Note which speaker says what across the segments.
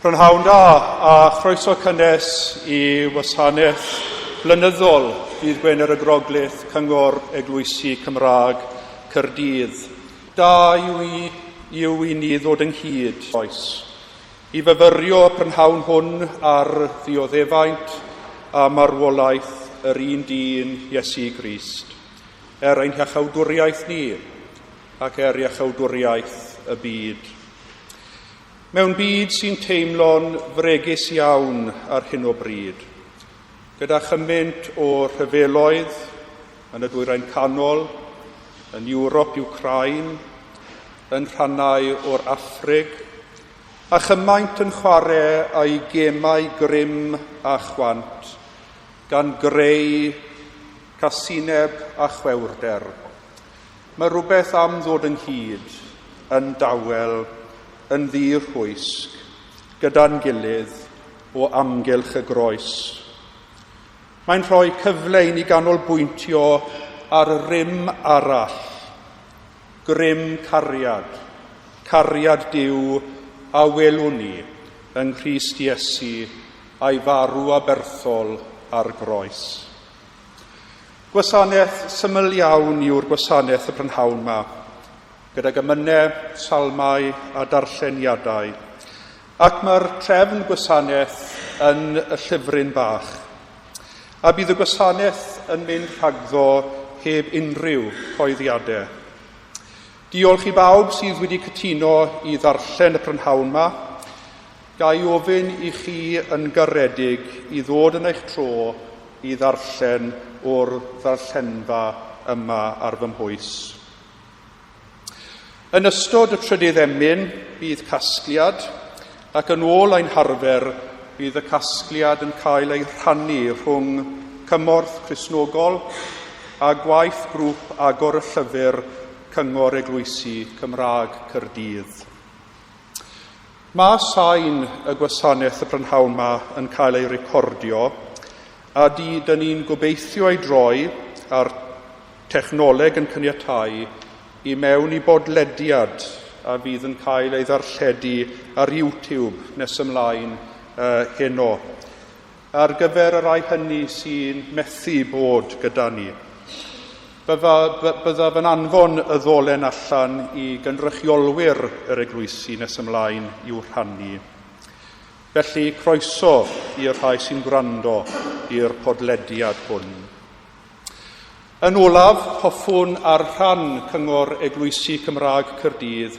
Speaker 1: Prynhawn da a chroeso cynnes I Gwasanaeth blynyddol Dydd Gwener y Groglith Cyngor Eglwysi Cymraeg Caerdydd. Da yw I ni ddod ynghyd oes I fyfyrio y prynhawn hwn ar ddioddefaint a marwolaeth yr un dyn Iesu Grist, ein iachawdwriaeth ni ac iachawdwriaeth y byd. Mewn byd sy'n teimlo'n fregus iawn ar hyn o bryd, gyda chymaint o rhyfeloedd yn y Dwyrain Canol, yn Ewrop, Wcrain, yn rhannau o'r Affrig, a chymaint yn chwarae â'i gemau grym a chwant, gan greu casineb a chwewrder. Mae rhywbeth am ddod ynghyd, yn dawel, yn ddirhwysg, gyda'n gilydd o amgylch y groes. Mae'n rhoi cyfle I ni ganolbwyntio ar rym arall, grym cariad, cariad Duw a welwn ni yng Nghrist Iesu a'i farw aberthol ar groes. Gwasanaeth syml iawn yw'r gwasanaeth y prynhawn yma, gyda gymynau, salmau a darlleniadau, ac mae'r trefn gwasanaeth yn y llyfryn bach, a bydd y gwasanaeth yn mynd rhagddo heb unrhyw coeddiadau. Diolch I bawb sydd wedi cytuno I ddarllen y prynhawn yma, gai ofyn I chi yn garedig I ddod yn eich tro I ddarllen o'r ddarllenfa yma ar fy mhwys. Yn ystod y trydydd emyn, bydd casgliad, ac yn ôl ein harfer, bydd y casgliad yn cael ei rhannu rhwng cymorth Cristnogol a gwaith grŵp agor y llyfr Cyngor Eglwysi Cymraeg Caerdydd. Mae sain y gwasanaeth y prynhawn yma yn cael ei recordio, a dyn ni'n gobeithio ei droi ar technoleg yn caniatáu I mewn I bodlediad a fydd yn cael ei ddarlledu ar YouTube nes ymlaen heno. Ar gyfer y rai hynny sy'n methu bod gyda ni. Byddaf yn anfon y ddolen allan I gynrychiolwyr yr eglwysi nes ymlaen i'w rhannu. Felly croeso i'r rhai sy'n gwrando i'r podlediad hwn. Yn olaf, hoffwn ar rhan Cyngor Eglwysi Cymraeg Caerdydd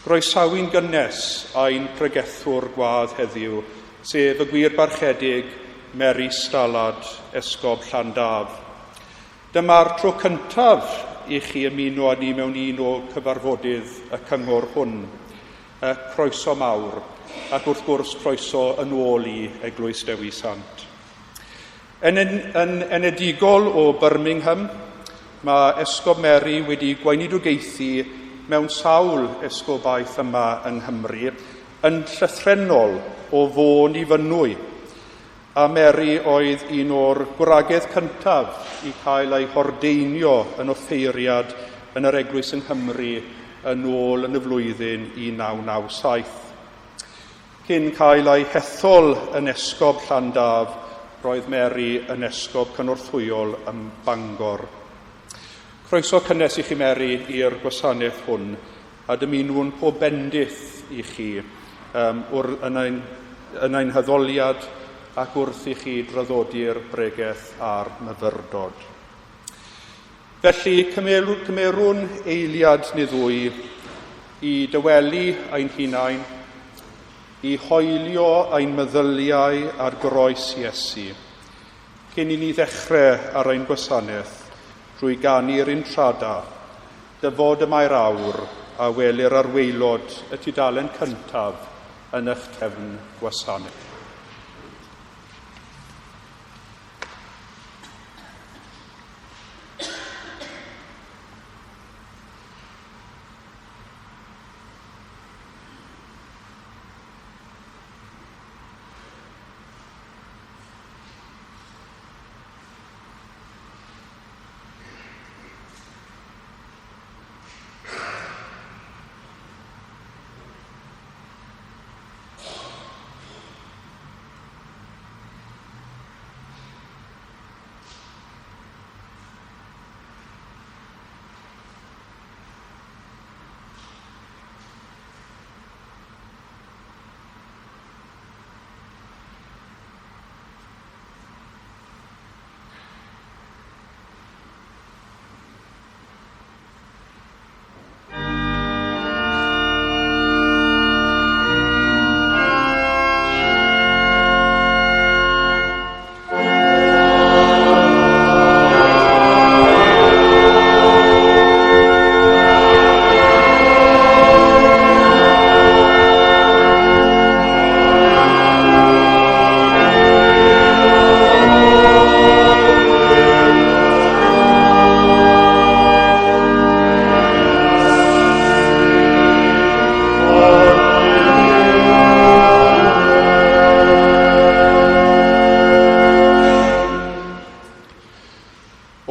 Speaker 1: groesawu'n gynnes a'n pregethwr gwadd heddiw, sef y Gwir Barchedig, Mary Stallard, Esgob Llandaf. Dyma'r tro cyntaf I chi ymuno â ni mewn un o cyfarfodydd y cyngor hwn. Croeso mawr, ac wrth gwrs croeso yn ôl I Eglwys Dewi Sant. Yn enedigol o Birmingham, mae Esgob Mary wedi gweinidogeithi mewn sawl esgobaeth yma yng Nghymru yn llythrennol o Fôn I Fynwy, a Mary oedd un o'r gwragedd cyntaf I cael ei hordeinio yn offeiriad yn yr Eglwys yng Nghymru yn ôl yn y flwyddyn 1997. Cyn cael ei hethol yn Esgob Llandaf, roedd Mary yn esgob cynorthwyol ym Bangor. Croeso cynnes I chi Mary i'r gwasanaeth hwn, a dymunwn pob bendith I chi yn ein hyddoliad ac wrth I chi draddodi'r Bregeth a'r myfyrdod. Felly cymerwn eiliad neu ddwy I dywelu ein hunain, I hoelio ein meddyliau ar groes Iesu, cyn I ni ddechrau ar ein gwasanaeth drwy ganu'r intrada, dyfod y mae'r awr a welir arweilod y tudalen cyntaf yn eich trefn gwasanaeth.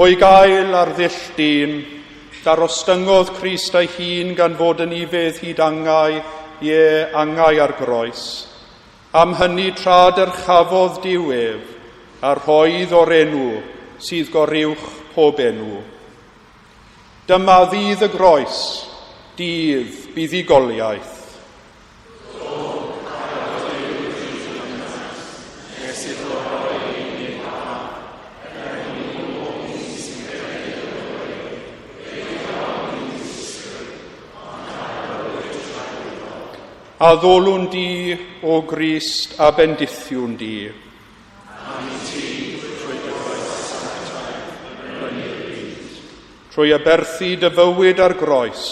Speaker 1: O'i gael ar ddull dyn, darostyngodd Crist ei hun gan fod yn ifedd hyd angau, angau ar groes. Am hynny trad yr chafodd diwedd, a rhoedd o'r enw sydd goruwch pob enw. Dyma ddydd y groes, dydd buddigoliaeth. A ddolwn di o Grist a bendithiwn di. Trwy aberthu dy fywyd ar groes,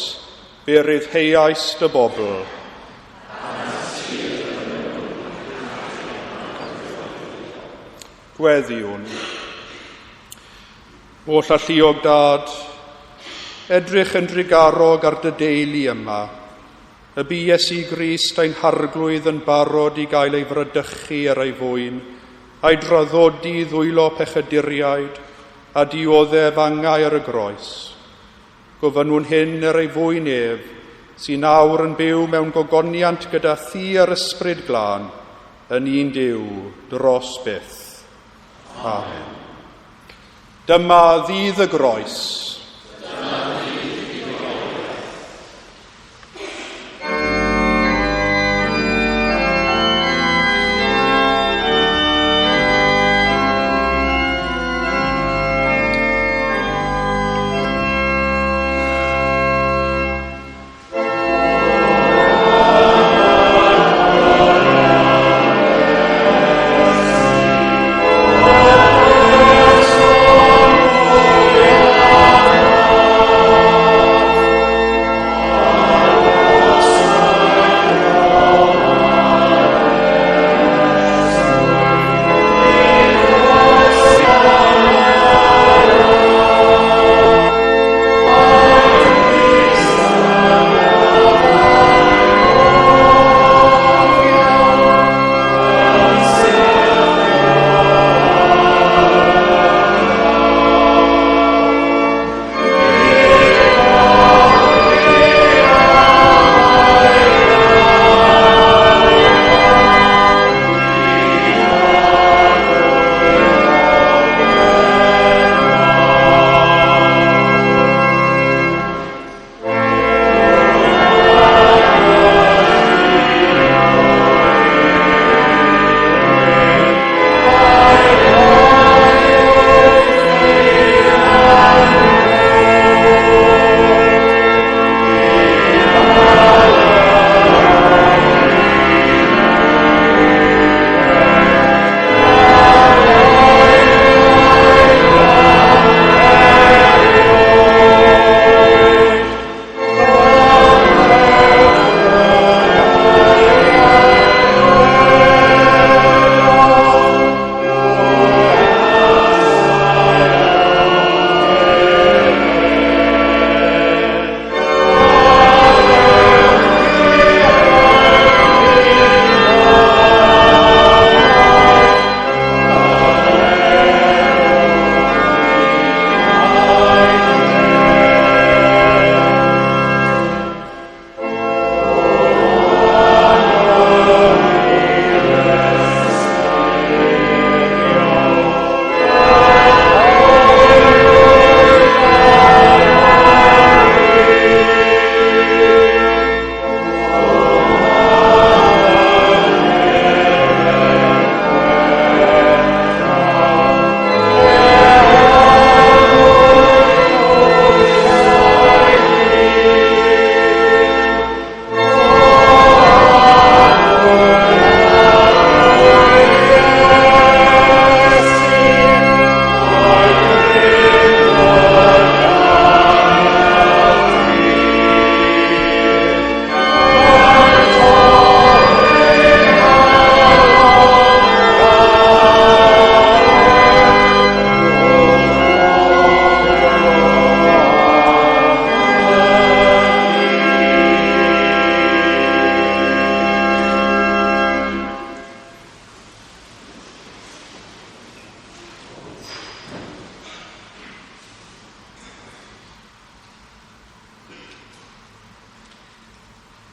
Speaker 1: fe ryddheuais dy bobl. Gweddiwn. O llalluog dad, edrych yn drigarog ar dy deulu yma, y bu Iesu Grist ein harglwydd yn barod i gael ei fradychu ar ei fwyn, a'i draddodi ddwylo pechaduriaid a dioddef angau ar y groes. Gofynnwn hyn ar ei fwyn ef, sy'n nawr yn byw mewn gogoniant gyda thi ar ysbryd glân, yn un Duw dros byth. Amen. Dyma ddydd y groes.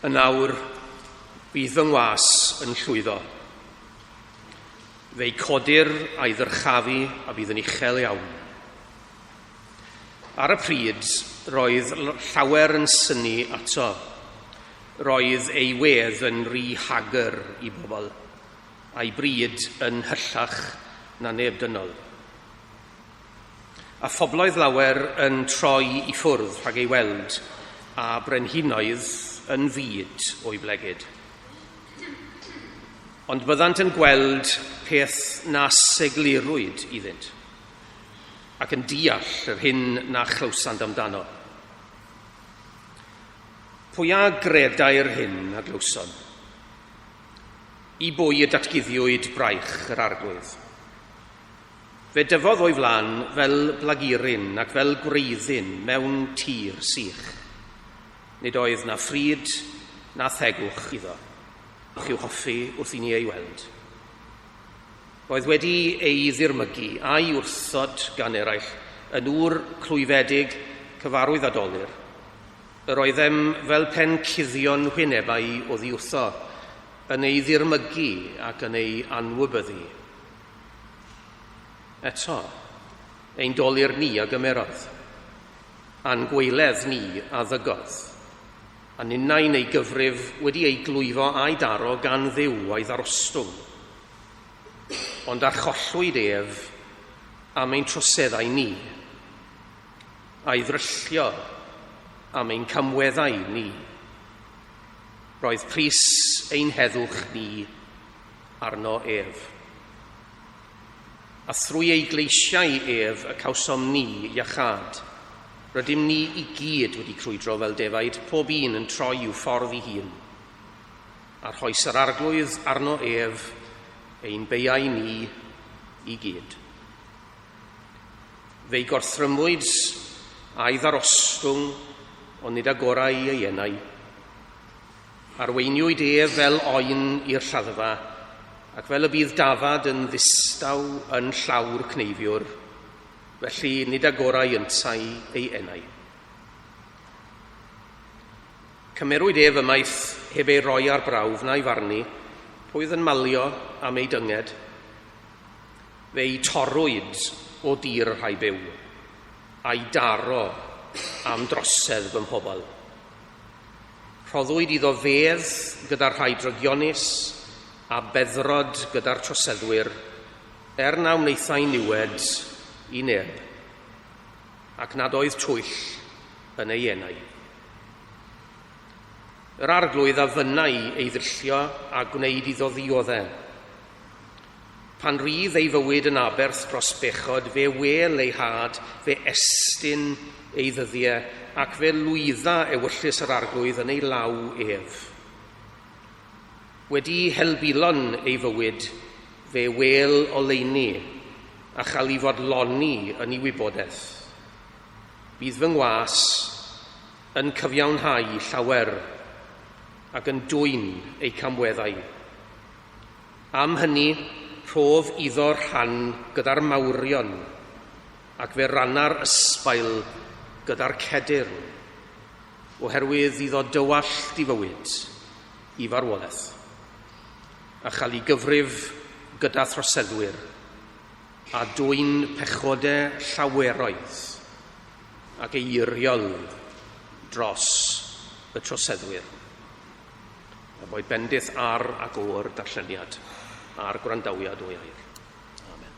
Speaker 2: Yn awr, bydd fy ngwas yn llwyddo. Fe'i codir a'i ddyrchafu a bydd yn uchel iawn. Ar y pryd, roedd llawer yn syni ato. Roedd ei wedd yn rhy hagar i bobl, a'i bryd yn hyllach na neb dynol. A phobloedd lawer yn troi i ffwrdd rhag ei weld, a brenhinoedd yn fyd o'i blegyd. Ond byddant yn gweld peth na seglurwyd iddynt, ac yn deall yr hyn na chlywsant amdano. Pwy a gredai'r hyn a glywson? I bwy y datguddiwyd braich yr arglwydd? Fe dyfodd o'i flan fel blagurin ac fel gwreiddyn mewn tir sych. Nid oedd na ffryd na thegwch iddo, i'w hoffi wrth i ni ei weld. Roedd wedi ei ddirmygu a'i wrthod gan eraill yn ŵr clwyfedig cyfarwydd adolyr. Yr oeddem fel pen cuddion hwynebau o ddiwrtho yn ei ddirmygu ac yn ei anwybyddu. Eto, ein dolir ni a gymerodd, a'n gweiledd ni a ddygodd, a ninnau'n ei gyfrif wedi ei glwyfo a'i daro gan dduw a'i ddarostwng. Ond archollwyd ef am ein troseddau ni, a'i ddryllio am ein camweddau ni. Roedd pris ein heddwch ni arno ef. A thrwy ei gleisiau ef y cawsom ni iachad. Rydym ni i gyd wedi crwydro fel defaid, pob un yn troi i'w ffordd ei hun. A rhoes yr arglwydd arno ef ein beiau ni i gyd. Fe'i gorthrymwyd a'i ddarostwng ond nid agorau ei enau. Arweiniwyd ef fel oen i'r lladdfa, ac fel y bydd dafad yn ddistaw yn llawr cneifiwr, felly nid agorau yntau ei enau. Cymerwyd ef ymaith heb ei roi ar brawf na'i farnu, pwydd yn malio am ei dynged. Fe'i torwyd o dir rhai byw, a'i daro am drosedd fy mhobol. Rhoddwyd iddo fedd gyda'r rhai drygionus a beddrod gyda'r troseddwyr, na wnaethai niwed i neb, ac nad oedd twyll yn ei enau. Yr arglwydd a fynnau ei ddryllio a gwneud iddo ddioddau. Pan rydd ei fywyd yn aberth dros bechod, fe wel ei had, fe estyn ei ddyddiau, ac fe lwydda ewyllus yr arglwydd yn ei law ef. Wedi helbulon ei fywyd, fe wel oleuni, a chael ei fodloni yn ei wybodaeth. Bydd fy ngwas yn cyfiawnhau llawer, ac yn dwyn ei camweddau. Am hynny, rhof iddo'r rhan gyda'r mawrion, ac fe ranna'r ysbail gyda'r cedyrn, oherwydd iddo dywallt i fywyd i farwolaeth, a chael ei gyfrif gyda throseddwyr, a dwyn pechodau llaweroedd, ac eiriol dros y troseddwyr. A boed bendith ar ac o'r darlleniad a'r gwrandawiad o iair. Amen.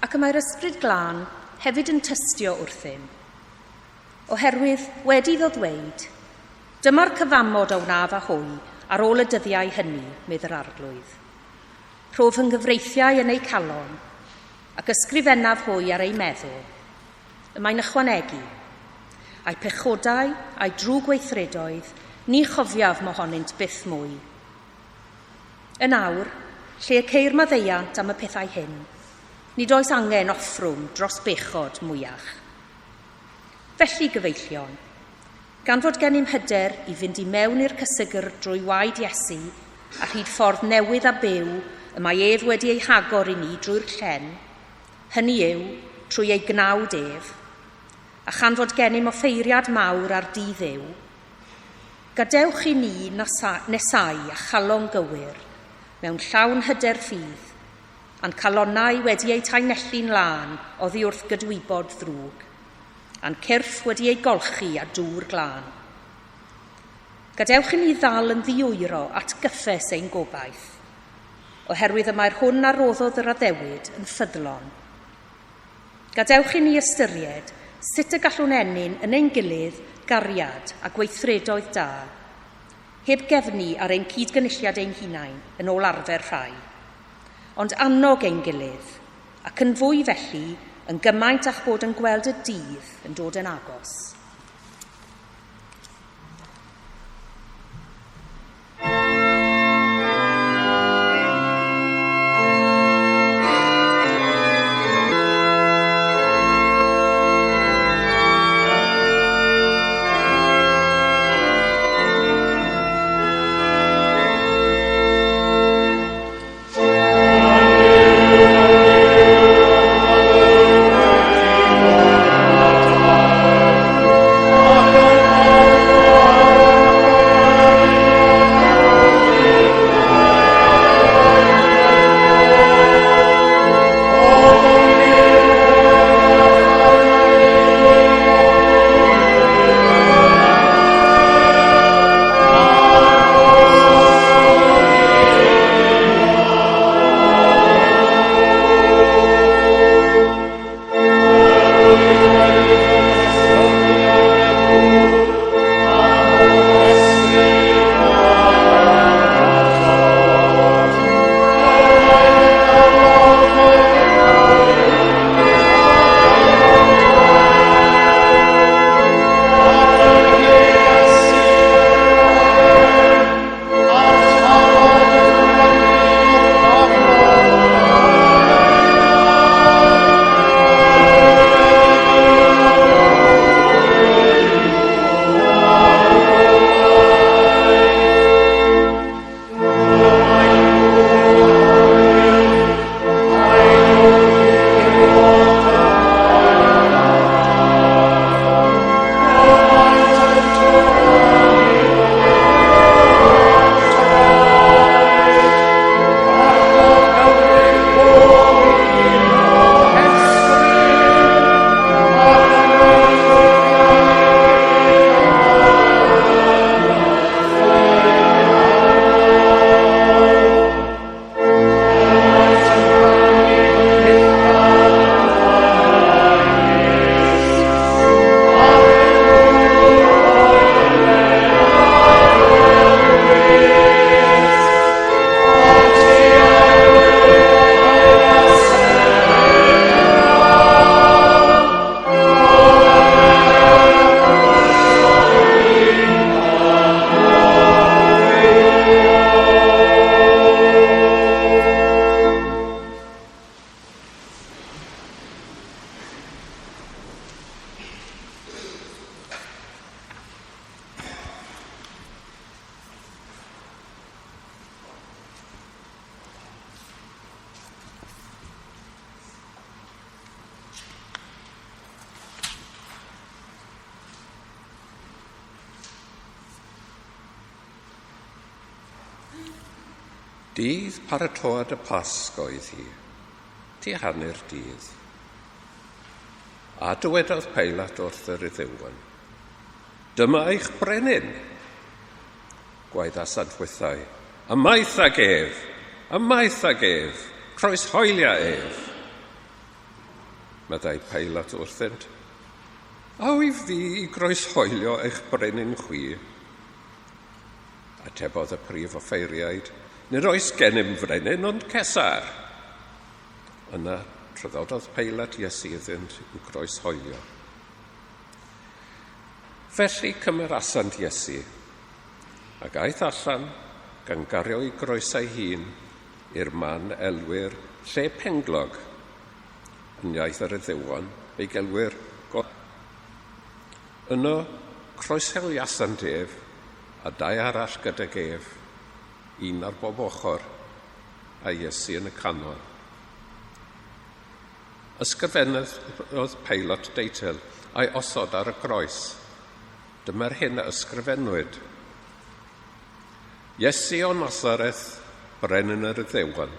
Speaker 3: ac y mae'r ysbryd glân hefyd yn tystio wrthym. Oherwydd wedi iddo ddweud, dyma'r cyfamod a wnaf a hwy ar ôl y dyddiau hynny, medd yr arglwydd. Rhof yng nghyfreithiau yn ei calon, ac ysgrifennaf hwy ar ei meddwl. Y mae'n ychwanegu, a'i pechodau a'i drwg weithredoedd, ni chofiaf mohonynt byth mwy. Yn awr, lle y ceir maddeiant am y pethau hyn, nid oes angen offrwm dros bechod mwyach. Felly gyfeillion, gan fod gennym hyder i fynd i mewn i'r cysygr drwy waed Iesu a hyd ffordd newydd a byw y mae ef wedi ei hagor i ni drwy'r llen, hynny yw trwy ei gnawd ef, a chan fod gennym offeiriad mawr ar dydd Dduw, gadewch i ni nesau a chalon gywir mewn llawn hyder ffydd, a'n calonnau wedi eu tainellu'n lân oddi wrth gydwybod ddrwg, a'n cyrff wedi ei golchi a dŵr glân. Gadewch i ni ddal yn ddiwyro at gyffes ein gobaith, oherwydd y mae'r hwn a roddodd yr addewid yn ffyddlon. Gadewch i ni ystyried sut y gallwn ennyn yn ein gilydd gariad a gweithredoedd da, heb gefnu ar ein cydgynulliad ein hunain yn ôl arfer rhai, ond annog ein gilydd, ac yn fwy felly yn gymaint a'ch bod yn gweld y dydd yn dod yn agos.
Speaker 4: Dydd paratoad y Pasg oedd hi, tu hanner dydd. A dywedodd Peilat wrth yr Iddewon, dyma eich brenin. Gwaeddas adwythau, ymaith ag ef, croes hoelia ef. meddai Peilat wrthynt. A wyf ddi i groeshoelio eich brenin chwi? Atebodd y prif offeiriaid, nid oes gennym frenin ond Cesar. Yna trydododd Peilat Iesu iddynt i'w groeshoelio. Felly cymerasant Iesu, ac aeth allan gan gario ei groesau hun i'r man elwyr lle penglog, yn iaith yr Iddewon ei gelwyr God. Yno croeshoeliasant ef a dau arall gydag ef, un ar bob ochr a Iesu yn y canol. Ysgrifennodd Peilat deitl a'i osod ar y groes. Dyma'r hyn a ysgrifennwyd. Iesu o Nazareth, brenin yr Iddewon.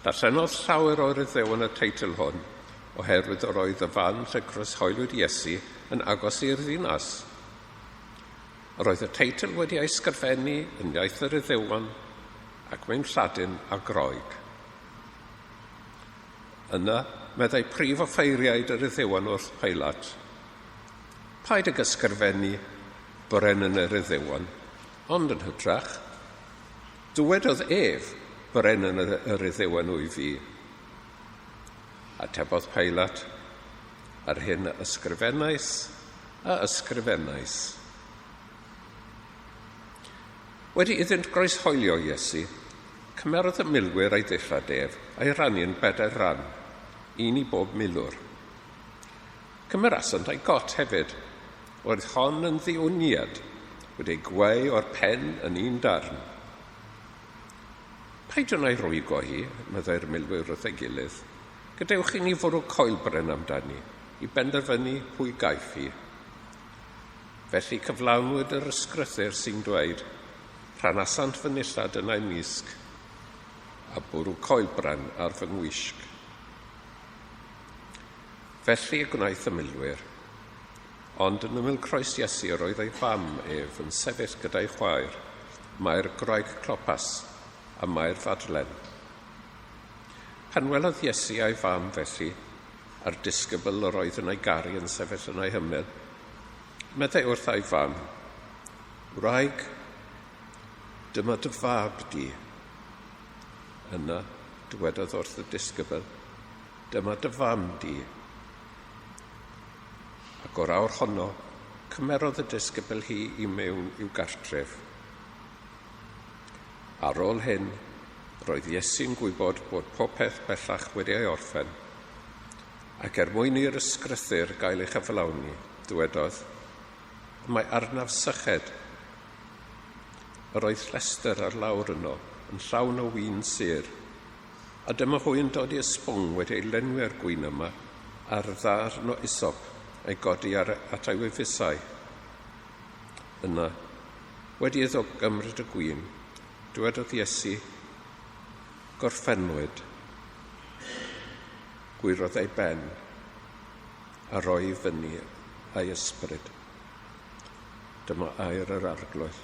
Speaker 4: Darllenodd llawer o'r Iddewon y teitl hwn, oherwydd yr oedd y fan lle croeshoeliwyd Iesu yn agos i'r ddinas. Yr oedd y teitl wedi ei ysgrifennu yn iaith yr Iddewon ac mewn Lladin a Groeg. Yna, meddai prif offeiriaid yr Iddewon wrth Peilat, paid ag ysgrifennu brenin yr Iddewon, ond yn hytrach, dywedodd ef brenin yr Iddewon wyf fi. Atebodd Peilat, ar hyn ysgrifennais a ysgrifennais. Wedi iddynt groeshoelio Iesu, cymerodd y milwyr a'i ddillad ef a'i rannu'n 4 ran, un i bob milwr. Cymerasant a'i got hefyd, oedd hon yn ddiwniad, wedi'i gweu o'r pen yn un darn. Peidiwn a'i rwygo hi, meddai'r milwyr wrth ei gilydd, gadewch i ni fwrw coelbren amdani, i benderfynu pwy gaiff hi. Felly cyflawnwyd yr ysgrythyr sy'n dweud, rhanasant fy nillad yn ei misg, a bwrw coelbren ar fy ngwisg. Felly y gwnaeth y milwyr, ond yn ymyl croes Iesu yr oedd ei fam ef yn sefyll gyda'i chwaer, mae'r Graig Clopas a mae'r Fadlen. Pan welodd Iesu a'i fam felly, a'r disgybl yr oedd yn ei gari yn sefyll yn ei hymyl, meddai wrth ei fam, wraig, dyma dy fab di. Yna, dywedodd wrth y disgybl, dyma dy fam di. Ac o'r awr honno, cymerodd y disgybl hi i mewn i'w gartref. Ar ôl hyn, roedd Iesu'n gwybod bod popeth bellach wedi ei orffen, ac mwyn i'r ysgrythyr gael ei chyflawni, dywedodd, mae arnaf syched. Yr oedd llester ar lawr yno, yn llawn o win sur, a dyma hwy'n dod i ysbwng wedi ei lenwi ar gwyn yma, ar ddarn o isop, ei godi at ei wefusau. Yna, wedi iddo gymryd y gwyn, dywedodd Iesu, gorffennwyd. Gwirodd ei ben, a roi fyny ei ysbryd. Dyma air yr arglwydd.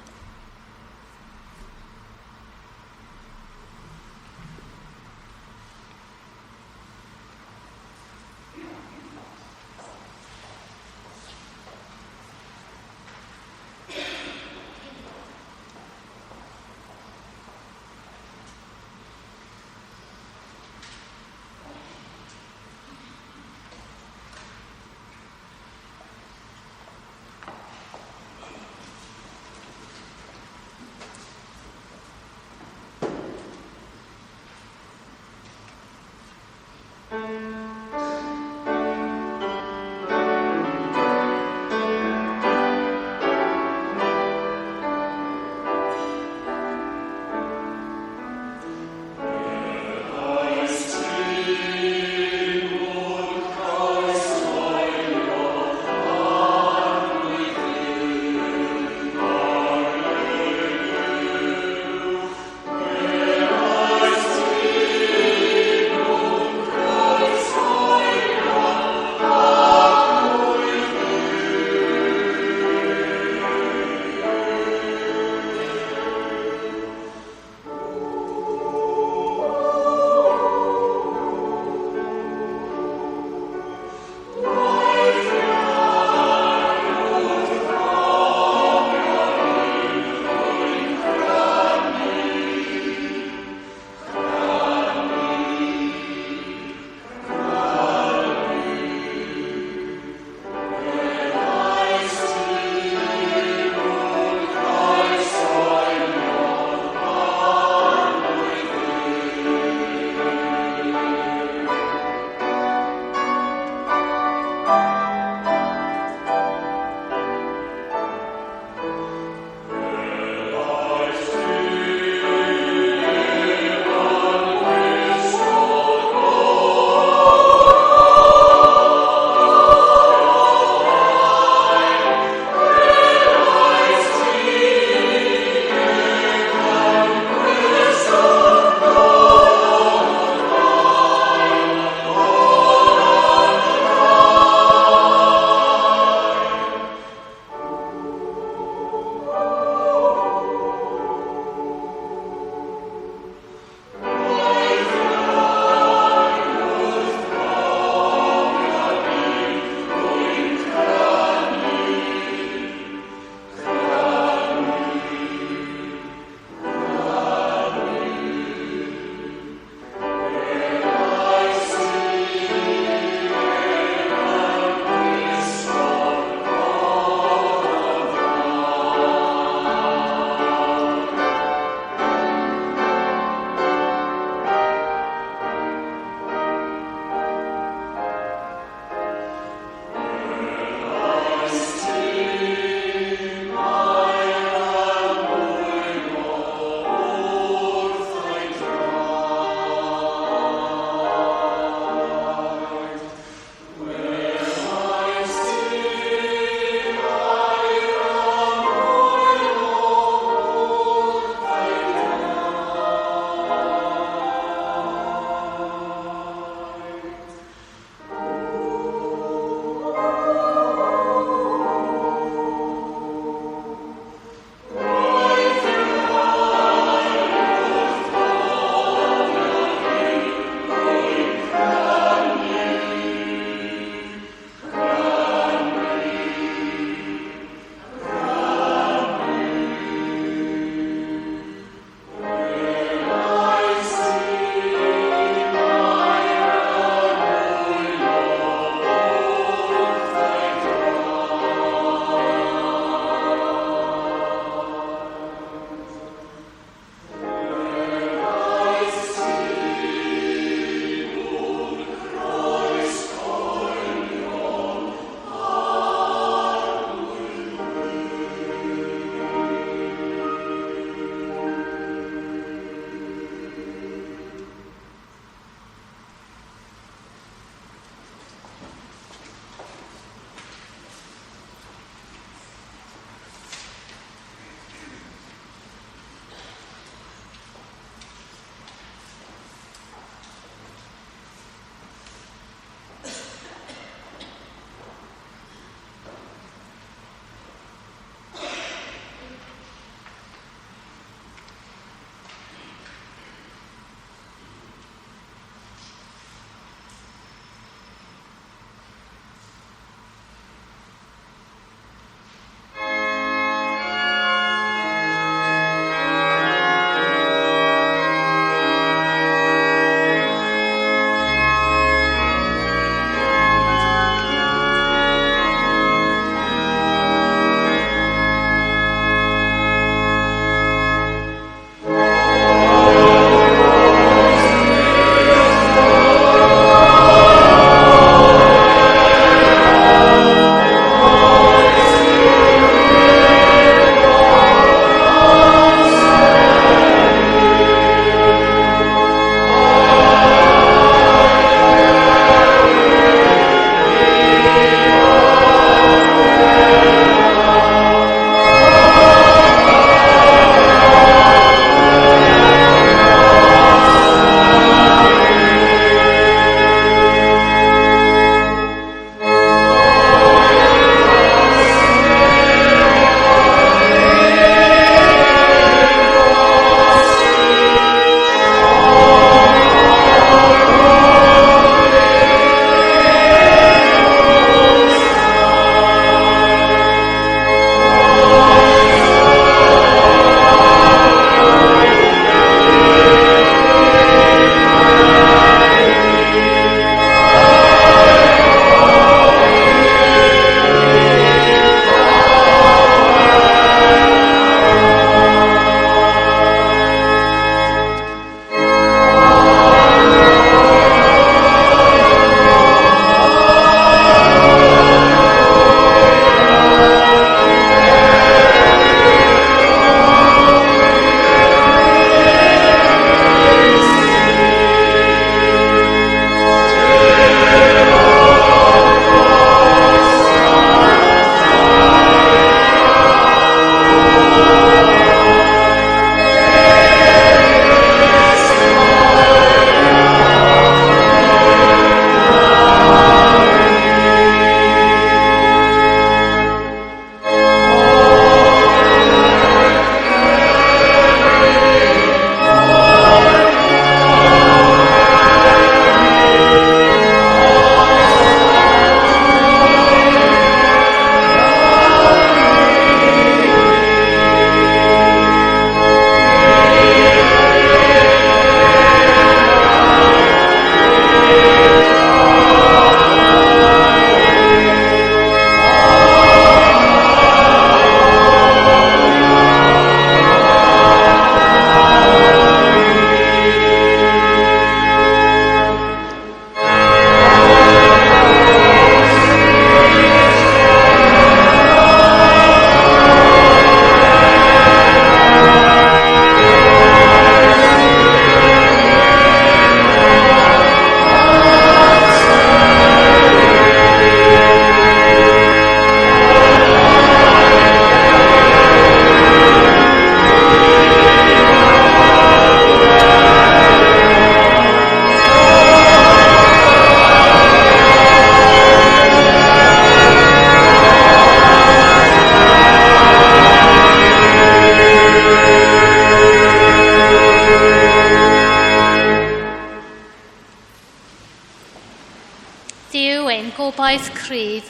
Speaker 5: gobaith cryf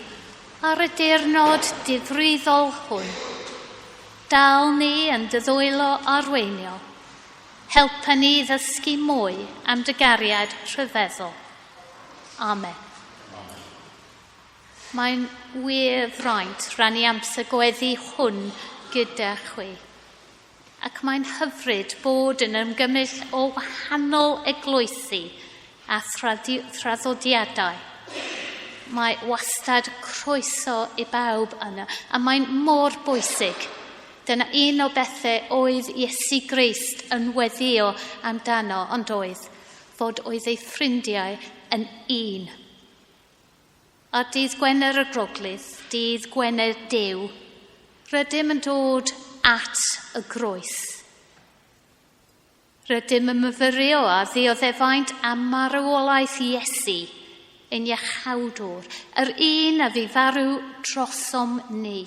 Speaker 5: ar y diwrnod difrifol hwn. Dal ni yn dyddwylo arweiniol. Helpa ni ddysgu mwy am dy gariad rhyfeddol. Amen. Mae'n wir fraint rannu amser gweddi hwn gyda chwi. Ac mae'n hyfryd bod yn ymgymell o wahanol eglwysi a thraddodiadau. Mae wastad croeso i bawb yna, a mae'n mor bwysig. Dyna un o bethau oedd Iesu Grist yn weddio amdano, ond oedd fod oedd ei ffrindiau yn un. A dydd Gwener y Groglith, dydd Gwener Duw, rydym yn dod at y groes. Rydym yn myfyrio a ddioddefaint am marwolaeth Iesu, ein iachawdwr, yr un a fu farw drosom ni.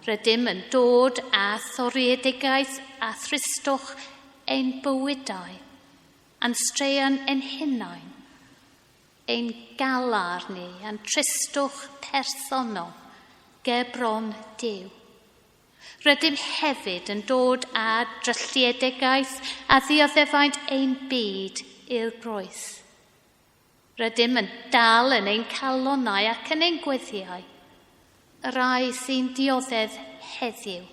Speaker 5: Rydym yn dod â thoriedegaeth a thristwch ein bywydau, a'n straeon ein hunain, ein galar ni, a'n tristwch personol, gebron Duw. Rydym hefyd yn dod â drylliedagaeth a ddioddefaint ein byd i'r groes. Rydym yn dal yn ein calonau ac yn ein gweddiau, y rai sy'n dioddedd heddiw,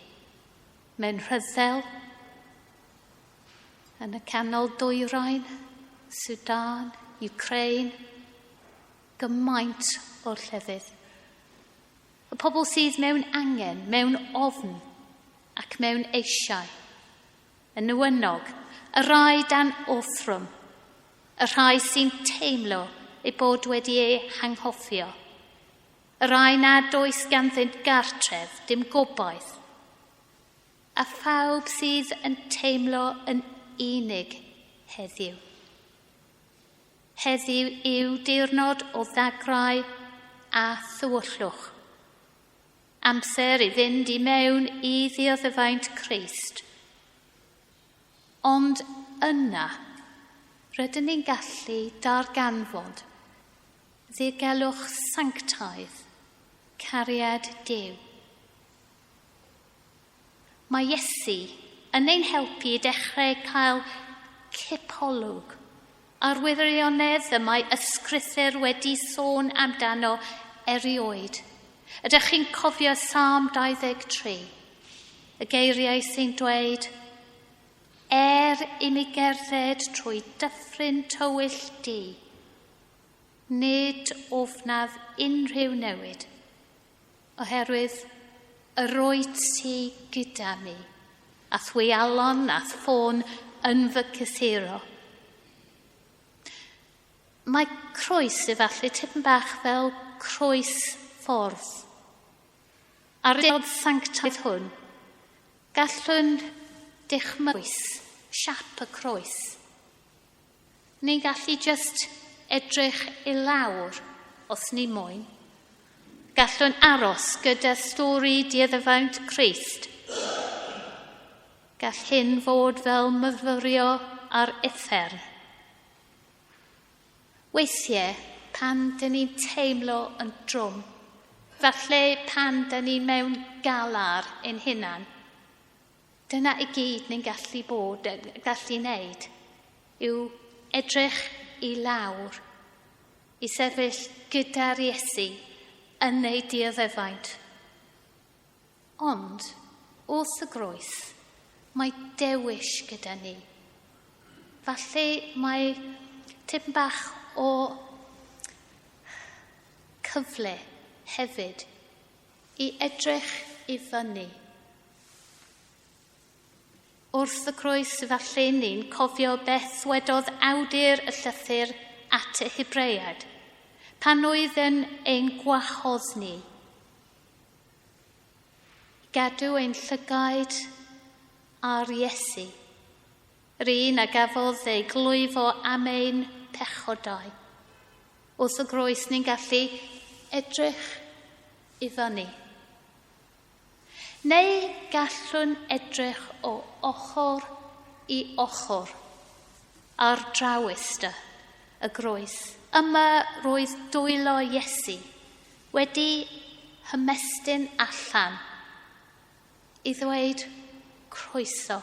Speaker 5: mewn rhyddel, yn y canol dwyrain, Sudan, Ukraine, gymaint o'r llefydd. Y pobl sydd mewn angen, mewn ofn ac mewn eisiau. Yn newynog, y rai dan othrwm, y rhai sy'n teimlo eu bod wedi ei hanghofio. Y rai nad oes ganddynt gartref, dim gobaith. A phawb sydd yn teimlo yn unig heddiw. Heddiw yw diwrnod o ddagrau a thywyllwch. Amser i fynd i mewn i ddioddefaint Crist. Ond yna, rydyn ni'n gallu darganfod ddigelwch sanctaidd, cariad Duw. Mae Iesu yn ein helpu i dechrau cael cipolwg ar wirionedd y mae ysgrythur wedi sôn amdano erioed. Ydych chi'n cofio Psalm 23, y geiriau sy'n dweud, i mi gerdded trwy dyffryn tywyll di, nid ofnaf unrhyw newid, oherwydd yr oed ti gyda mi, a thwialon a ffôn yn fy cythuro. Mae croes efallai tipyn bach fel croes ffordd. Ar y dod sanctaidd hwn, gallwn dychmwys, siap y croes. Ni'n gallu just edrych i lawr os ni moyn. Gallwn aros gyda stori dioddefaunt Crist. Gall hyn fod fel myfyrio ar uffern. Weithiau, pan dyn ni'n teimlo yn drwm, falle pan dyn ni mewn galar ein hunan, dyna i gyd ni'n gallu wneud, yw edrych i lawr, i sefyll gyda'r Iesu yn ei dioddefaint. Ond, wrth y groes, mae dewis gyda ni. Falle mae tipyn bach o cyfle hefyd i edrych i fyny. Wrth y croes falle ni'n cofio beth wedodd awdur y llythyr at y Hebreaid, pan oedd yn ein gwahoddni. Gadw ein llygaid ar Iesu, yr un a gafodd ei glwyfo am ein pechodau. Wrth y groes ni'n gallu edrych i fyny. Neu gallwn edrych o ochr i ochr ar drawyst y groes, Yma roedd dwylo Iesu wedi hymestyn allan i ddweud croeso.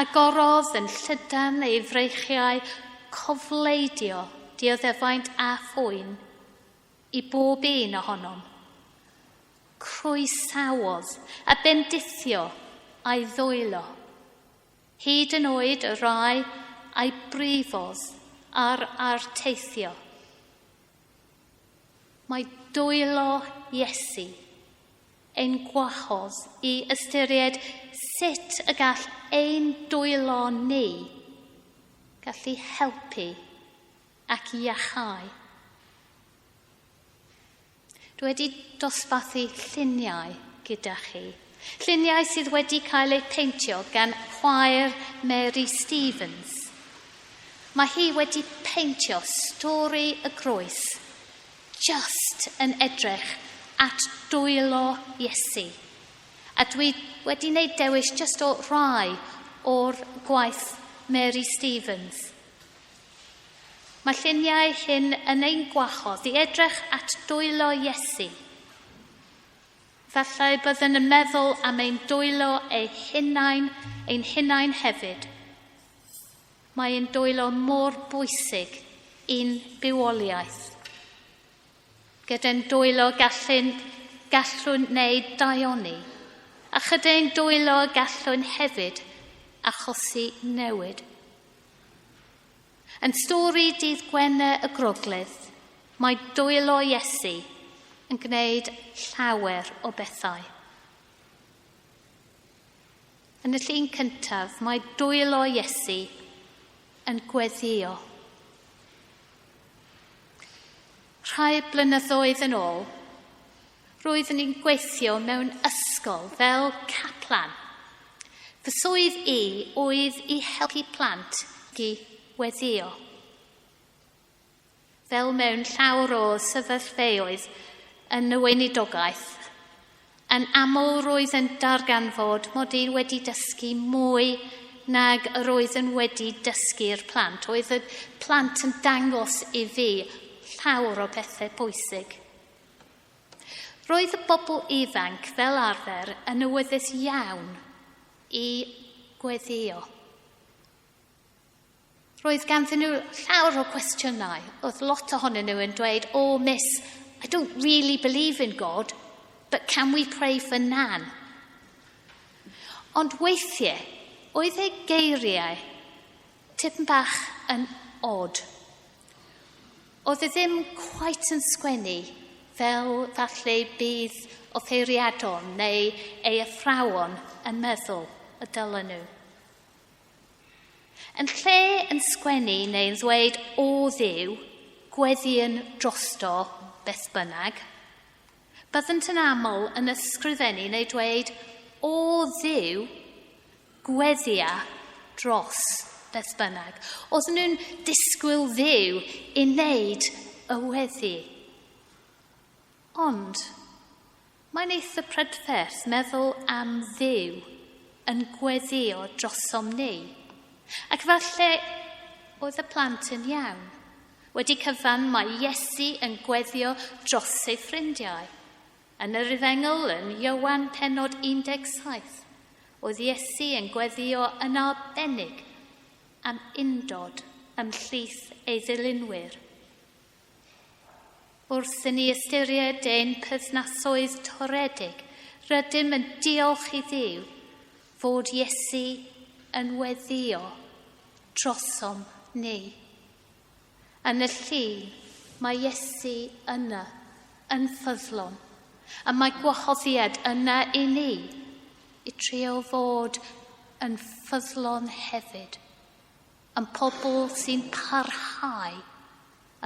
Speaker 5: Agorodd yn llydan ei freichiau cofleidio dioddefaint a phwyn i bob un ohonom. Croesawodd a bendithio a'i ddwylo, hyd yn oed y rai a'i brifodd ar arteithio. Mae dwylo Iesu ein gwahodd i ystyried sut y gall ein dwylo ni gallu helpu ac iachau. Dwi wedi dosbarthu lluniau gyda chi. Lluniau sydd wedi cael eu peintio gan chwaer Mary Stevens. Mae hi wedi peintio stori y groes, just yn edrych at dwylo Iesu. A dwi wedi wneud dewis just o rai o'r gwaith Mary Stevens. Mae lluniau hyn yn ein gwahodd i edrych at dwylo Iesu. Falle byddwn yn meddwl am ein dwylo ein hunain hefyd. Mae ein dwylo mor bwysig i'n bywoliaeth. Gyda'n dwylo gallwn wneud daioni, a chyda'n dwylo gallwn hefyd achosi newid. Yn stori Dydd Gwener y Groglith, mae dwylo Iesu yn gwneud llawer o bethau. Yn y llun cyntaf, mae dwylo Iesu yn gweddio. Rhai blynyddoedd yn ôl, roeddwn ni'n gweithio mewn ysgol fel caplan. Fy swydd oedd i helpu plant i weddio. Fel mewn llawer o sefyllfaoedd yn y weinidogaeth, yn aml roedd yn darganfod mod i wedi dysgu mwy nag yr oedd yn wedi dysgu'r plant. Oedd y plant yn dangos i fi llawer o bethau bwysig. Roedd y bobl ifanc fel arfer yn awyddus iawn i gweddio. Roedd ganddyn nhw llawer o cwestiynau. Oedd lot ohonyn nhw yn dweud, "Oh, miss, I don't really believe in God, but can we pray for Nan?" Ond weithiau, oedd ei geiriau tipyn bach yn odd. Oedd e ddim cweit yn sgwennu fel falle bydd offeiriadon neu ei athrawon yn meddwl y dylen nhw. Yn lle yn sgwennu neu'n ddweud o Dduw, gweddion drosto beth bynnag, byddant yn aml yn ysgrifennu neu dweud o Dduw, gweddia dros beth bynnag. Oedden nhw'n disgwyl Dduw i wneud y weddi. Ond, mae'n eitha prydferth meddwl am Dduw yn gweddio drosom ni. Ac falle oedd y plant yn iawn. Wedi cyfan mae Iesu yn gweddio dros ei ffrindiau. Yn yr Efengl yn Iowan pennod 17, oedd Iesu yn gweddio yn arbennig am undod ymhlith ei ddilynwyr. Wrth i ni ystyried ein perthnasoedd toredig, rydym yn diolch i Dduw fod Iesu yn weddio drosom ni. Yn y llun, mae Iesu yna yn ffyddlon, a mae gwahoddiad yna i ni i trio fod yn ffyddlon hefyd, yn pobl sy'n parhau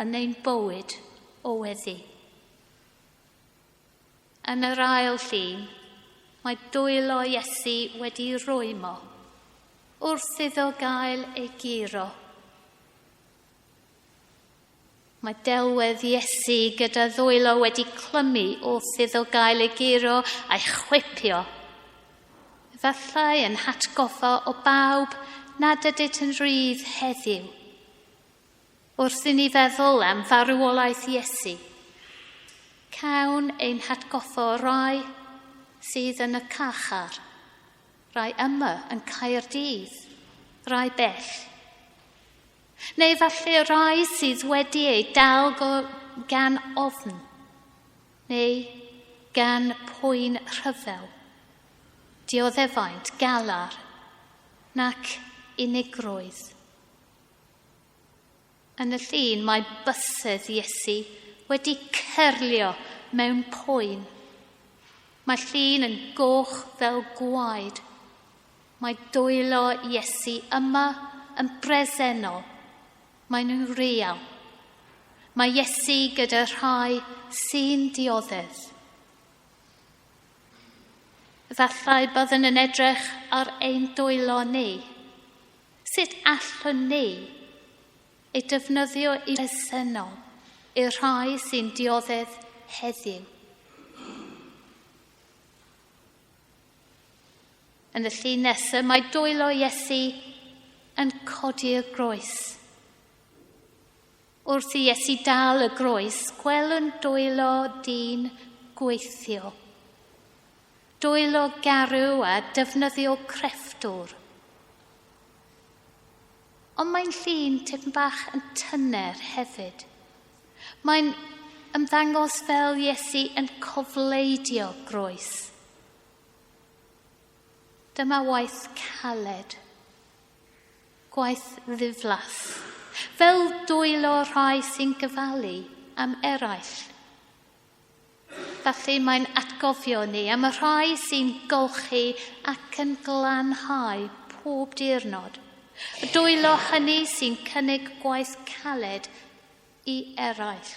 Speaker 5: yn ein bywyd o weddi. Yn yr ail llun, mae dwylo Iesu wedi rwymo wrth iddo gael ei giro. Mae delwedd Iesu gyda ddwylo wedi clymu wrth iddo gael ei giro a'i chwipio. Efallai yn hatgoffa o bawb nad ydyt yn rhydd heddiw. Wrth i ni feddwl am farwolaeth Iesu, cawn ein hatgoffo rai sydd yn y cachar, rai yma yn Caerdydd, rai bell. Neu falle rai sydd wedi ei dal gan ofn, neu gan pwyn rhyfel, dioddefaint, galar, nac unigrwydd. Yn y llun mae bysedd Iesu wedi cyrlio mewn pwyn. Mae llun yn goch fel gwaed. Mae dwylo Iesu yma yn bresennol. Mae nhw'n real. Mae Iesu gyda rhai sy'n dioddedd. Efallai byddwn yn edrych ar ein dwylo ni. Sut allwn ni ei defnyddio i bresennol i'r rhai sy'n dioddedd heddiw? Yn y llun nesaf, mae dwylo Iesu yn codi'r groes. Wrth i Iesu dal y groes, gwelwn dwylo dyn gweithio. Dwylo garw a defnyddio crefftwr. Ond mae'n llun tipyn bach yn tyner hefyd. Mae'n ymddangos fel Iesu yn cofleidio groes. Dyma waith caled, gwaith ddiflas, fel dwylo rhai sy'n gyfalu am eraill. Felly mae'n atgofio ni am y rhai sy'n golchi ac yn glanhau pob diwrnod. Y dwylo hynny sy'n cynnig gwaith caled i eraill.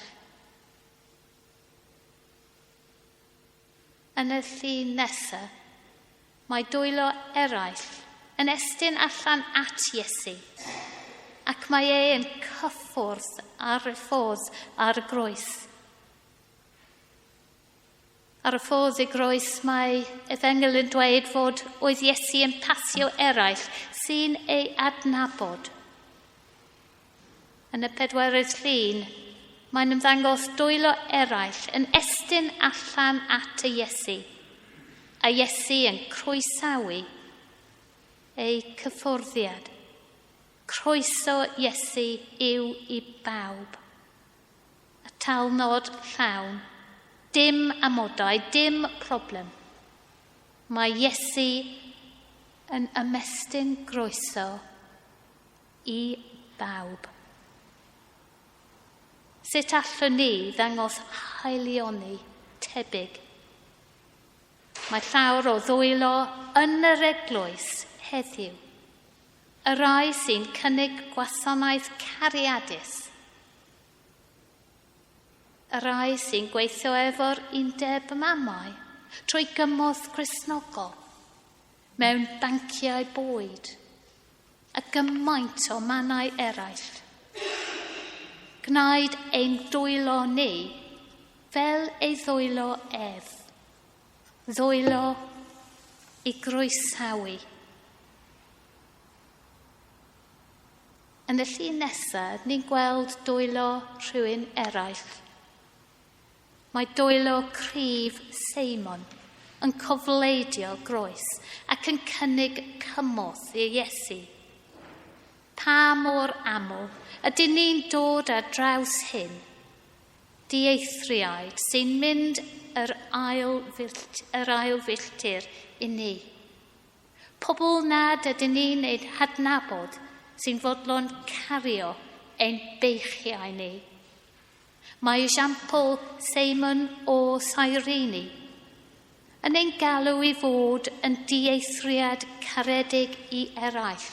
Speaker 5: Yn y llun nesaf, mae dwylo eraill yn estyn allan at Iesu, ac mae ei yn cyffwrdd ar y ffordd ar y groes. Ar y ffordd y groes mae Efengil yn dweud fod oedd Iesu yn pasio eraill sy'n ei adnabod. Yn y 4 llun, mae'n ymddangos dwylo eraill yn estyn allan at y Iesu, a Iesu yn croesawu ei cyffwrddiad. Croeso Iesu yw i bawb. Y talnod llawn. Dim amodau, dim problem. Mae Iesu yn ymestyn groeso i bawb. Sut allwn ni ddangos haelioni tebyg? Mae llawer o ddwylo yn yr eglwys heddiw. Y rai sy'n cynnig gwasanaeth cariadus. Y rai sy'n gweithio efo'r undeb mamau trwy gymorth Gristnogol mewn banciau bwyd a gymaint o mannau eraill. Gwnaed ein dwylo ni fel ei ddwylo ef. Ddwylo i groesawu. Yn y llun nesaf, ni'n gweld dwylo rhywun eraill. Mae dwylo cryf Seimon yn cofleidio groes ac yn cynnig cymorth i Iesu. Pa mor aml ydyn ni'n dod ar draws hyn, dieithriaid sy'n mynd yr ail filltir i ni. Pobl nad ydyn ni'n ei hadnabod sy'n fodlon cario ein beichiau ni. Mae esiampl Seimon o Cyrene yn ein galw i fod yn dieithriad caredig i eraill.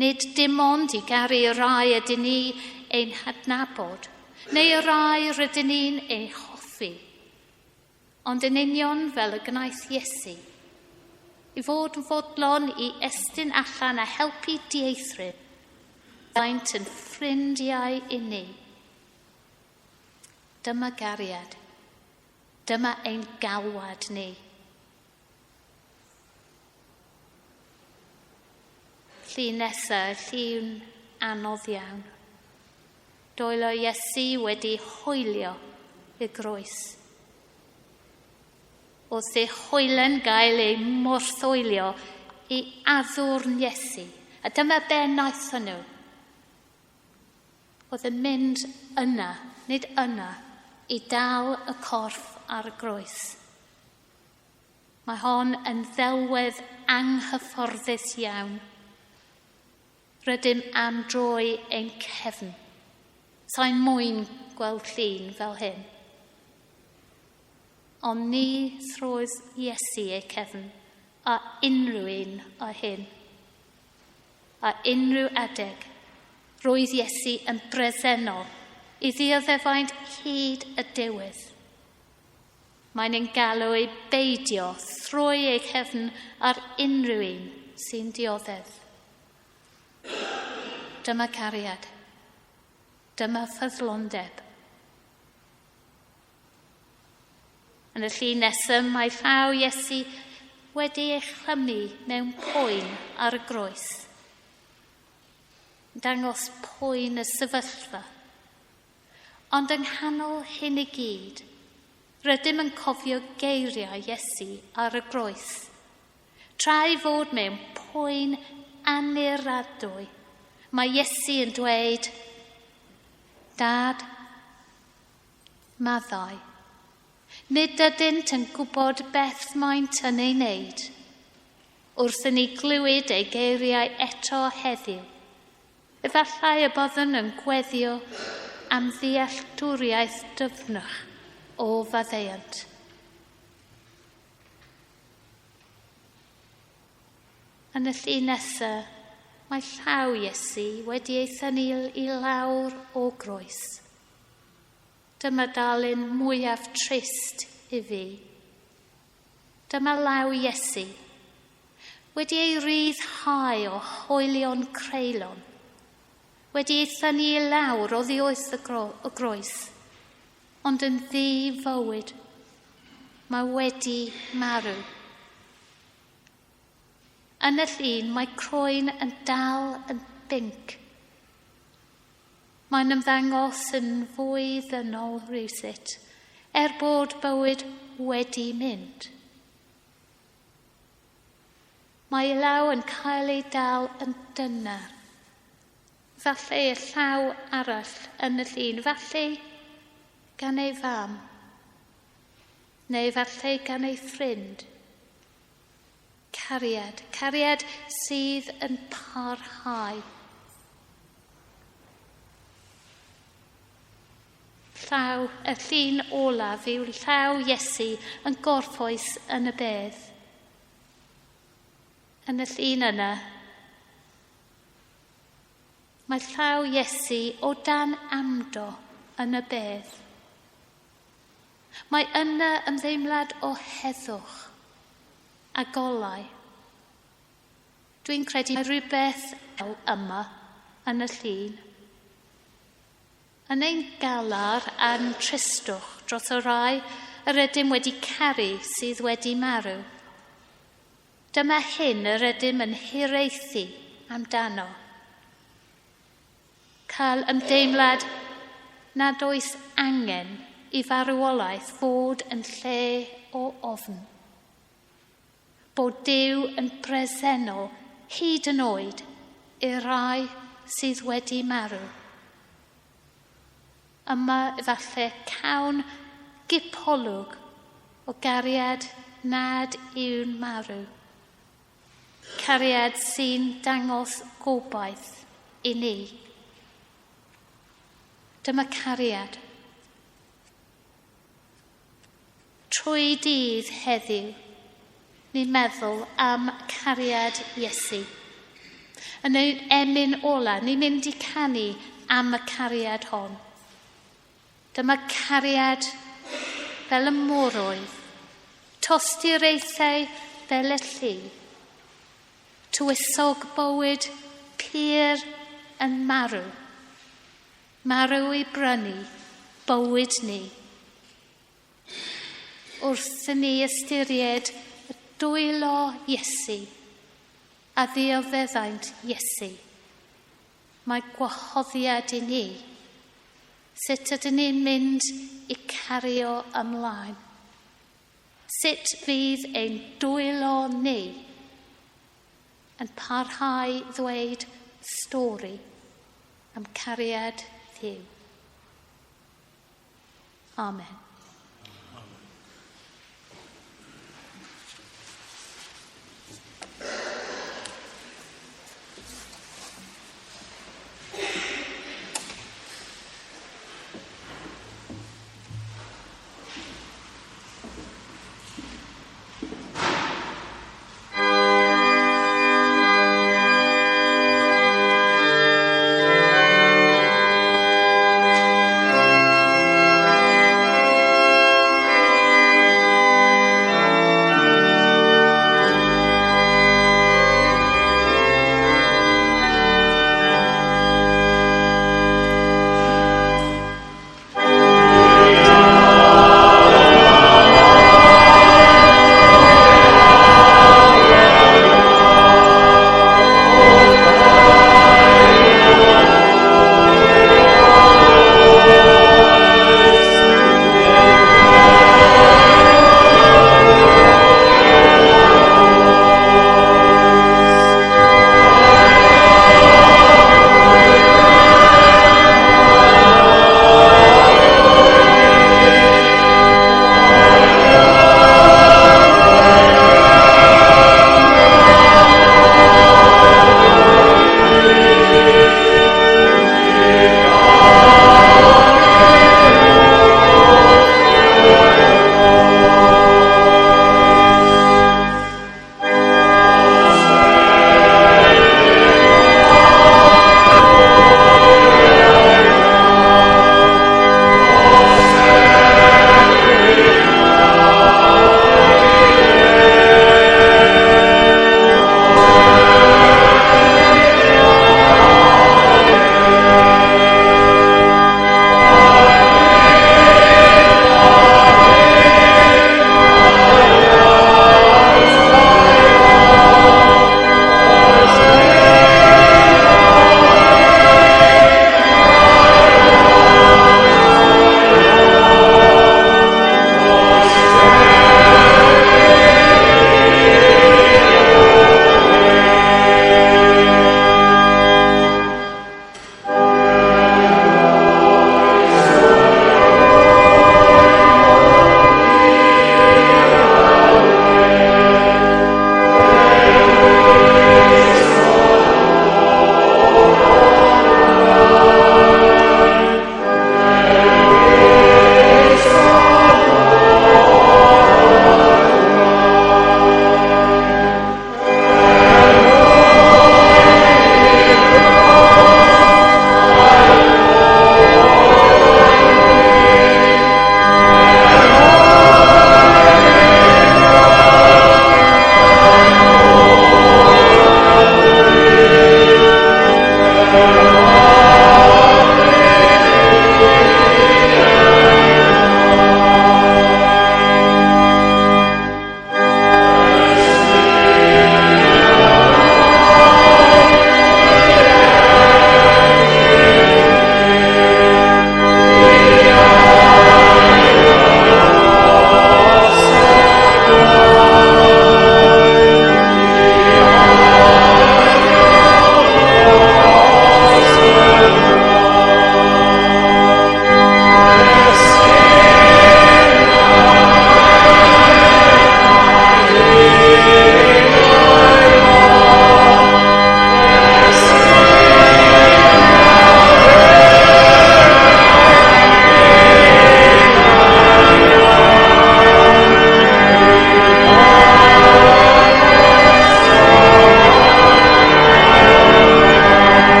Speaker 5: Nid dim ond i garu y rai ydyn ni ein hadnabod, neu y rai rydyn ni'n ei hoffi, ond yn union fel y gnaeth Iesu, i fod yn fodlon i estyn allan a helpu dieithryd, faint yn ffrindiau i ni. Dyma gariad. Dyma ein galwad ni. Llun nesaf, llun anodd iawn. Doelo Iesu wedi hwylio y groes. Oedd ei hwylen gael ei morthwylio i addwrn Iesu, a dyma be wnaethon nhw. Oedd yn mynd yna, nid yna, i dal y corff ar y groes. Mae hon yn ddelwedd anghyfforddus iawn. Rydym am droi ein cefn. Sa'n mwyn gweld llun fel hyn. Ond ni throedd Iesu ei cefn a unrhyw un o hyn. A unrhyw adeg, roedd Iesu yn bresennol i ddioddefaint hyd y diwedd. Mae'n ein galw ei beidio throi ei cefn ar unrhyw un sy'n dioddedd. Dyma cariad. Dyma ffyddlondeb. Yn y llun nesaf, mae llaw Iesu wedi ei chlymu mewn poen ar y groes. Dangos poen y sefyllfa. Ond yng nghanol hyn i gyd, rydym yn cofio geiriau Iesu ar y groes. Tra i fod mewn poen aniradwy, mae Iesu yn dweud, Dad, maddau, nid ydynt yn gwybod beth maent yn ei wneud. Wrth i ni glywed ei geiriau eto heddiw, efallai y byddwn yn gweddio am ddealltwriaeth dyfnach o faddeuant. Yn y llun nesaf, mae llaw Iesu wedi ei thynnu i lawr o groes. Dyma dalun mwyaf trist i fi. Dyma law Iesu wedi ei ryddhau o hwylion creulon, wedi ei thynnu i lawr o ddiwys y groes, ond yn ddi-fywyd, mae wedi marw. Yn y llun, mae croen yn dal yn binc. Mae'n ymddangos yn fwy ddynol rywsut, bod bywyd wedi mynd. Mae ei law yn cael ei dal yn dynnar. Falle y llaw arall yn y llun, falle gan ei fam, neu falle gan ei ffrind. Cariad sydd yn parhau. Y llun olaf yw llaw Iesu yn gorffwys yn y bedd. Yn y llun yna, mae llaw Iesu o dan amdo yn y bedd. Mae yna ymddeimlad o heddwch a golau. Dwi'n credu mae rhywbeth yma yn y llun. Yn ein galar a'n tristwch dros y rai yr ydym wedi caru sydd wedi marw. Dyma hyn yr ydym yn hiraethu amdano. Cael ymdeimlad nad oes angen i farwolaeth fod yn lle o ofn. Bod Duw yn bresennol hyd yn oed i'r rai sydd wedi marw. Yma efallai cawn gipolwg o gariad nad yw'n marw. Cariad sy'n dangos gobaith i ni. Dyma cariad. Trwy dydd heddiw, ni'n meddwl am cariad Iesu. Yn ein emyn ola, ni'n mynd i canu am y cariad hon. Dyma cariad fel y morwydd, tostireithau fel y llu, tywysog bywyd pur yn marw, marw i brynu bywyd ni. Wrth i ni ystyried y dwylo Iesu a ddioddefaint Iesu, mae gwahoddiad i ni Sut ydyn ni'n mynd i cario ymlaen? Sut fydd ein dwylo ni yn parhau ddweud stori am cariad Dduw? Amen.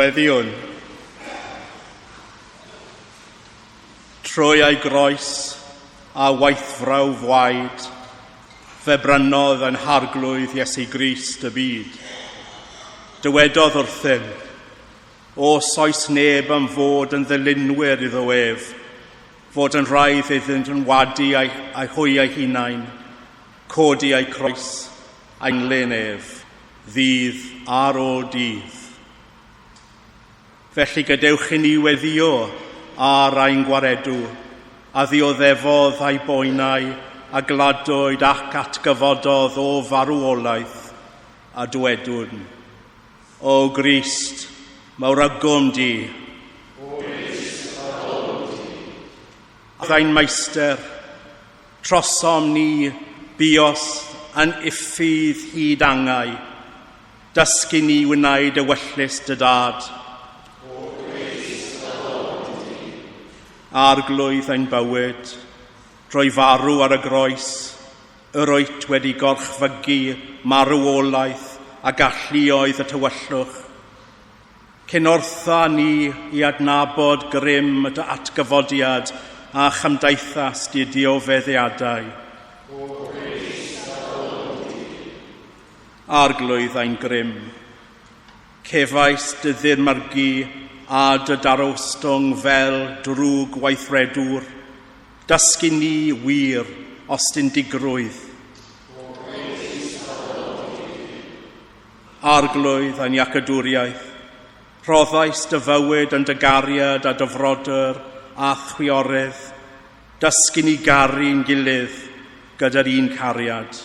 Speaker 6: Gweddiwn. Trwy ei groes a waithfraw fwaid, fe brynodd yn harglwydd Iesu Grist y byd. Dywedodd wrthym, os oes neb am fod yn ddilynwyr iddo ef, fod yn rhaid iddynt yn wadu a'i hwy ei hunain, codi ei croes a'n lyn ef, ddydd ar ôl dydd. Felly gadewch i ni weddio ar ein gwaredw, a ddioddefodd a'i boenau, a gladwyd ac atgyfododd o farwolaeth, a dwedwn, o Grist, mawrygwm di. O Grist, mawrygwm di. Ddain meister, trosom ni bios yn iffydd hyd angau, dysgu ni wneud y wellus dy dad. O Grist, mawrygwm di. Arglwydd ein bywyd, drwy farw ar y groes, yr oet wedi gorchfygu marwolaeth a galluoedd y tywyllwch. Cyn wrtha ni i adnabod grym y atgyfodiad a chymdeithas di diofeddiadau. Arglwydd ein grym, cefais dy ddirmyrgu a dy darostwng fel drwg weithredwr, dysgu ni wir os dyn digrwydd. Arglwydd ein iacadwriaeth, rhoddais dy fywyd yn dy gariad a dyfrodyr a chwiorydd, dysgu ni garu'n gilydd gyda'r un cariad.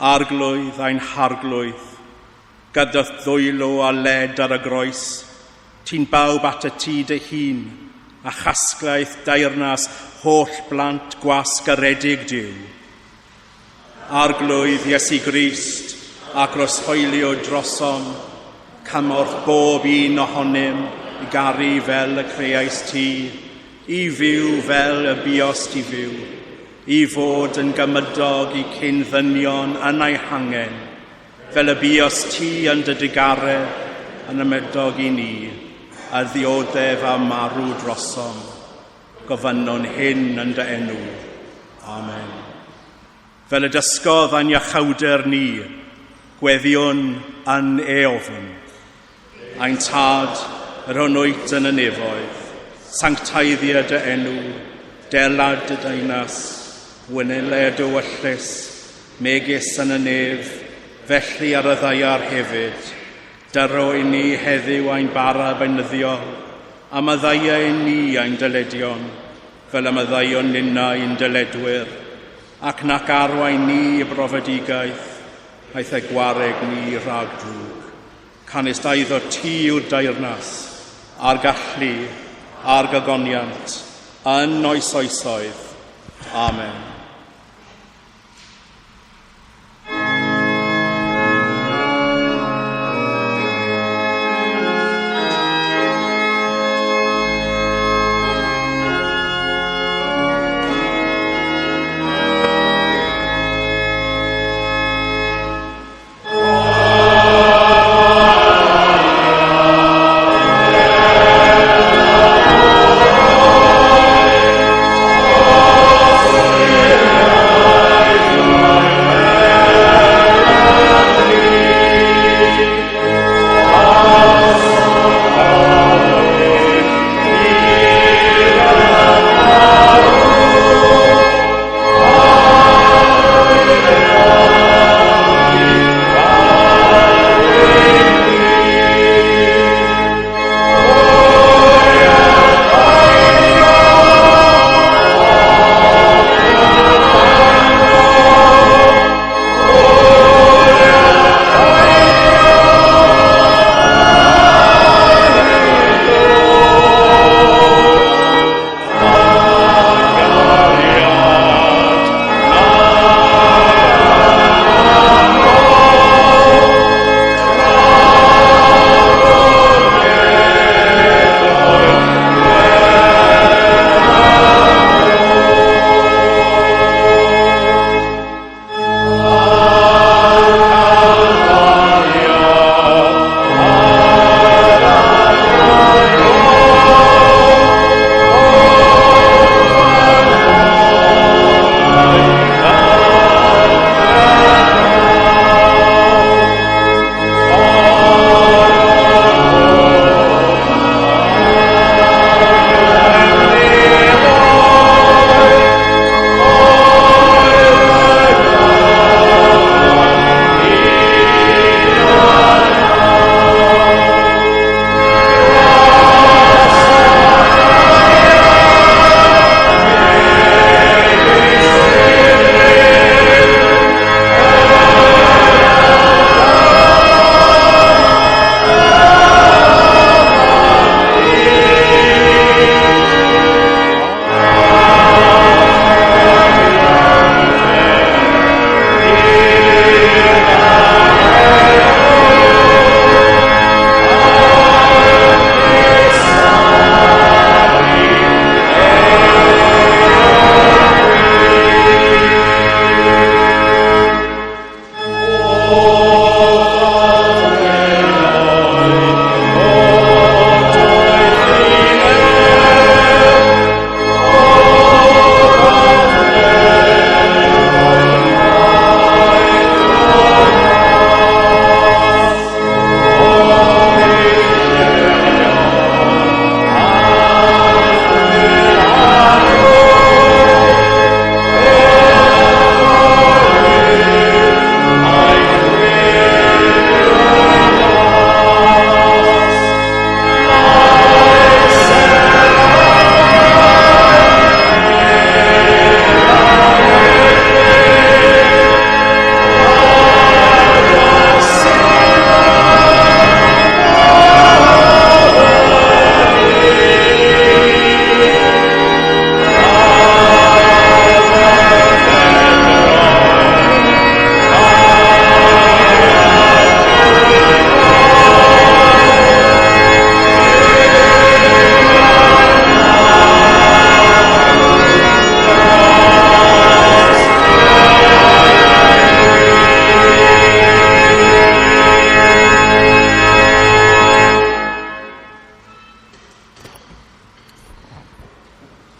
Speaker 6: Arglwydd ein harglwydd, gyda'r ddwylo a led ar y groes, ti'n bawb at y ti dy hun, a chasglaeth deyrnas holl blant gwasgaredig diw. Arglwydd Iesu Grist ac roshoelio drosom, cymorth bob un ohonym i garu fel y creais ti, i fyw fel y bios ti fyw, i fod yn gymydog i cyn-ddynion yn ei hangen, fel y bios ti yn dy digaredd yn ymedog i ni, a ddioddef a marw drosom. Gofynnwn hyn yn dy enw. Amen. Fel y dysgodd ein iachawder ni, gweddiwn yn eofn. Ein tad, yr hwnnwyt yn y nefoedd, sanctaeddiad y enw, delad y deinas, wyneled y wyllus, megis yn y nef, felly ar y ddaiar hefyd, dyro i ni heddiw ein bara beinyddiol, a maddaiau i ni ein dyledion, fel y maddaion nina ein dyledwyr, ac nac arwain ni y brofedigaeth, aeth e gwareg ni rhag drwg. Canis daiddo ti yw'r deyrnas, a'r gallu, a'r gagoniant, yn oes oesoedd. Amen.
Speaker 7: Amen.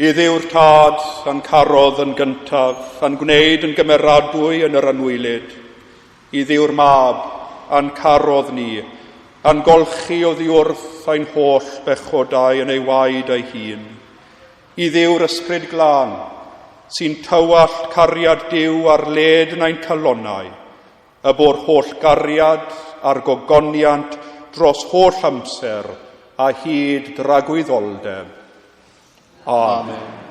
Speaker 1: I ddiw'r tad a'n carodd yn gyntaf, a'n gwneud yn gymeradwy yn yr anwylid. I ddiw'r mab a'n carodd ni, a'n golchi o ddiwrth a'n holl bechodau yn ei waed ei hun. I ddiw'r ysbryd glân, sy'n tywallt cariad Duw ar led yn ein calonnau, y bo'r holl gariad a'r gogoniant dros holl amser a hyd dragwyddoldeb. Amen.